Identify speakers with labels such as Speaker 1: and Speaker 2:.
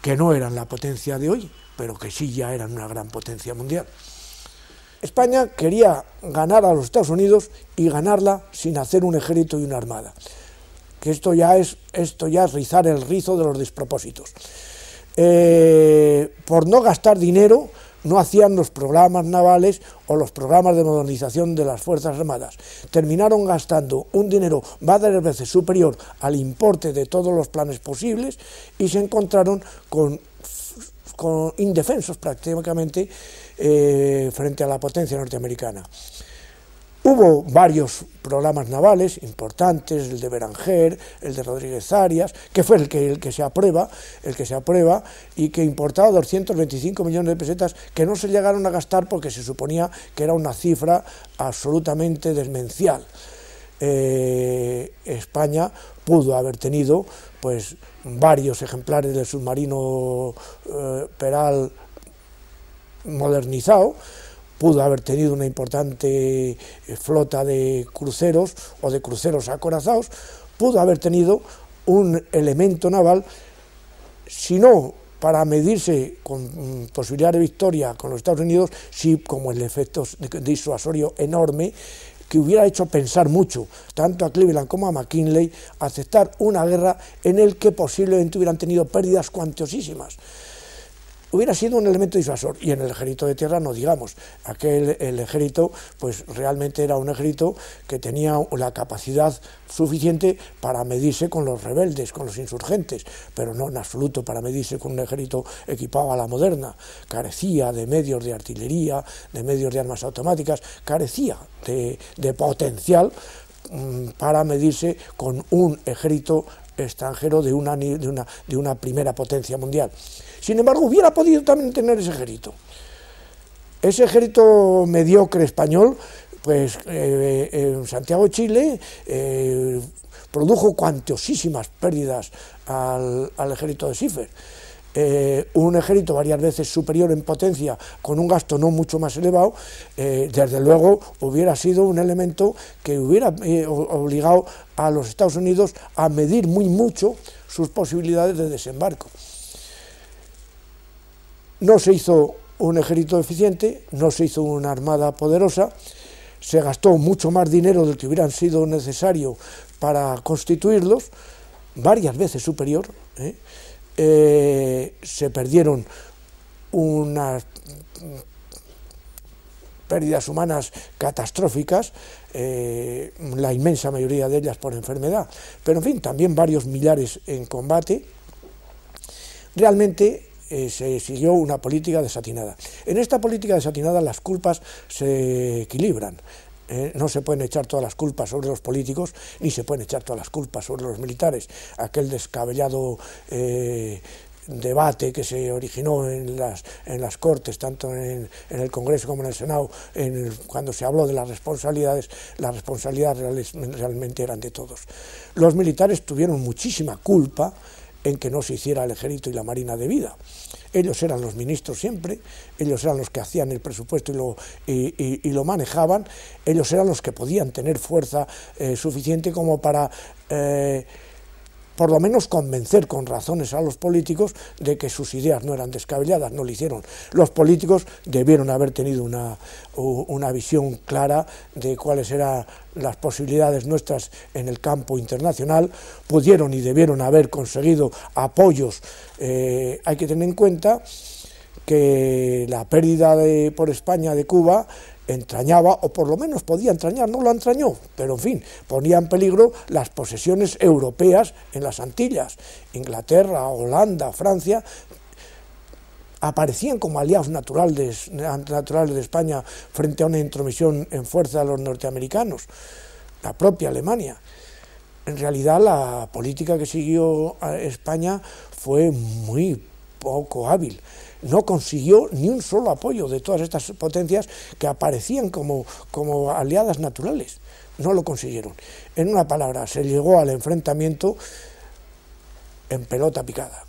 Speaker 1: que no eran la potencia de hoy, pero que sí ya eran una gran potencia mundial. España quería ganar a los Estados Unidos y ganarla sin hacer un ejército y una armada, que esto ya es rizar el rizo de los despropósitos. Por no gastar dinero, no hacían los programas navales o los programas de modernización de las Fuerzas Armadas. Terminaron gastando un dinero varias veces superior al importe de todos los planes posibles y se encontraron con indefensos prácticamente frente a la potencia norteamericana. Hubo varios programas navales importantes, el de Beranger, el de Rodríguez Arias, que fue el que se aprueba y que importaba 225 millones de pesetas que no se llegaron a gastar porque se suponía que era una cifra absolutamente demencial. España pudo haber tenido pues varios ejemplares del submarino Peral modernizado, pudo haber tenido una importante flota de cruceros o de cruceros acorazados, pudo haber tenido un elemento naval, si no para medirse con posibilidad de victoria con los Estados Unidos, sí como el efecto disuasorio enorme que hubiera hecho pensar mucho, tanto a Cleveland como a McKinley, aceptar una guerra en el que posiblemente hubieran tenido pérdidas cuantiosísimas. Hubiera sido un elemento disuasor, y en el ejército de tierra no digamos, el ejército pues realmente era un ejército que tenía la capacidad suficiente para medirse con los rebeldes, con los insurgentes, pero no en absoluto para medirse con un ejército equipado a la moderna. Carecía de medios de artillería, de medios de armas automáticas, carecía de potencial para medirse con un ejército extranjero de una primera potencia mundial. Sin embargo, hubiera podido también tener ese ejército. Ese ejército mediocre español, pues en Santiago de Chile produjo cuantiosísimas pérdidas al ejército de Sifert. Un ejército varias veces superior en potencia, con un gasto no mucho más elevado, desde luego hubiera sido un elemento que hubiera obligado a los Estados Unidos a medir muy mucho sus posibilidades de desembarco. No se hizo un ejército eficiente, no se hizo una armada poderosa, se gastó mucho más dinero del que hubiera sido necesario para constituirlos, varias veces superior, se perdieron unas pérdidas humanas catastróficas, la inmensa mayoría de ellas por enfermedad, pero en fin, también varios millares en combate. Realmente se siguió una política desatinada. En esta política desatinada las culpas se equilibran. No se pueden echar todas las culpas sobre los políticos, ni se pueden echar todas las culpas sobre los militares. Aquel descabellado debate que se originó en las Cortes, tanto en el Congreso como en el Senado, cuando se habló de las responsabilidades realmente eran de todos. Los militares tuvieron muchísima culpa en que no se hiciera el ejército y la marina debida. Ellos eran los ministros siempre, ellos eran los que hacían el presupuesto y lo manejaban, ellos eran los que podían tener fuerza suficiente como para por lo menos convencer con razones a los políticos de que sus ideas no eran descabelladas, no lo hicieron. Los políticos debieron haber tenido una visión clara de cuáles eran las posibilidades nuestras en el campo internacional, pudieron y debieron haber conseguido apoyos. Hay que tener en cuenta que la pérdida por España de Cuba entrañaba, o por lo menos podía entrañar, no lo entrañó, pero en fin, ponía en peligro las posesiones europeas en las Antillas. Inglaterra, Holanda, Francia aparecían como aliados naturales de España frente a una intromisión en fuerza de los norteamericanos, la propia Alemania. En realidad la política que siguió España fue muy poco hábil. No consiguió ni un solo apoyo de todas estas potencias que aparecían como aliadas naturales. No lo consiguieron. En una palabra, se llegó al enfrentamiento en pelota picada.